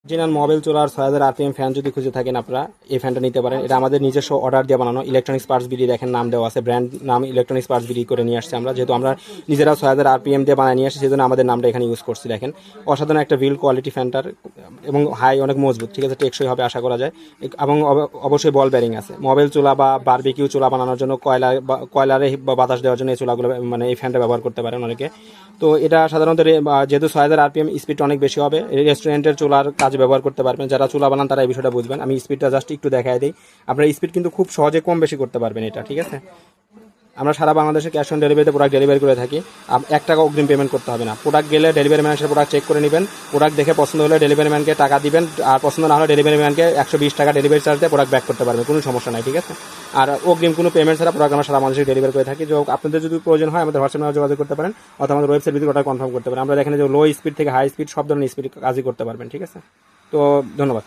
Original mobile চুলার 6000 RPM fan যদি খুঁজে থাকেন আপনারা এই ফ্যানটা নিতে পারেন। এটা আমাদের নিজস্ব অর্ডার দিয়ে বানানো, ইলেকট্রনিক্স পার্টস বিডি দেখেন নাম দেওয়া আছে, ব্র্যান্ড নাম ইলেকট্রনিক্স পার্টস বিডি করে নিয়ে আসছে আমরা। যেহেতু আমরা নিজেরা 6000 আরপিএম দিয়ে বানিয়ে নিয়ে আসছি, সেজন্য আমাদের নামটা এখানে ইউজ করছি। দেখেন অসাধারণ একটা বিল্ড কোয়ালিটি ফ্যানটার, এবং হাই অনেক মজবুত, ঠিক আছে, টেকসই হবে আশা করা যায়। এবং অবশ্যই বল ব্যারিং আছে। মোবাইল চুলা বা বারবিকিউ চুলা বানানোর জন্য কয়লারে বাতাস দেওয়ার জন্য এই চুলাগুলো, মানে এই ফ্যানটা ব্যবহার করতে পারেন অনেকে। তো এটা সাধারণত যেহেতু 6000 আরপিএম, স্পিডটা অনেক বেশি হবে, রেস্টুরেন্টের চুলার কাজে ব্যবহার করতে পারবেন। যারা চুলা বানান তারা এই বিষয়টা বুঝবেন। আমি স্পিডটা জাস্ট একটু দেখাই দিই। আপনার স্পিড কিন্তু খুব সহজে কম বেশি করতে পারবেন এটা, ঠিক আছে। আমরা সারা বাংলাদেশে ক্যাশ অন ডেলিভারিতে প্রোডাক্ট ডেলিভারি করে থাকি। 1 টাকা অগ্রিম পেমেন্ট করতে হবে না। প্রোডাক্ট গেলে ডেলিভারি ম্যান এসে প্রোডাক্ট চেক করে নেবেন, প্রোডাক্ট দেখে পছন্দ হলে ডেলিভারি ম্যানকে টাকা দিবেন, আর পছন্দ না হলে ডেলিভারি ম্যানকে 120 টাকা ডেলিভারি চার্জ দিয়ে প্রোডাক্ট ব্যাক করতে পারবেন, কোনো সমস্যা নাই, ঠিক আছে। আর অগ্রিম কোনো পেমেন্ট ছাড়া প্রোডাক্ট আমরা সারা বাংলাদেশে ডেলিভারি করে থাকি। আপনাদের যদি প্রয়োজন হয় আমাদের হোয়াটসঅ্যাপে যোগাযোগ করতে পারেন, অথবা আমাদের ওয়েবসাইট ভিজিট অর্ডার কনফার্ম করতে পারেন। আমরা দেখেন যে লো স্পিড থেকে হাই স্পিড সব ধরনের স্পিড কাজই করতে পারবেন, ঠিক আছে। তো ধন্যবাদ।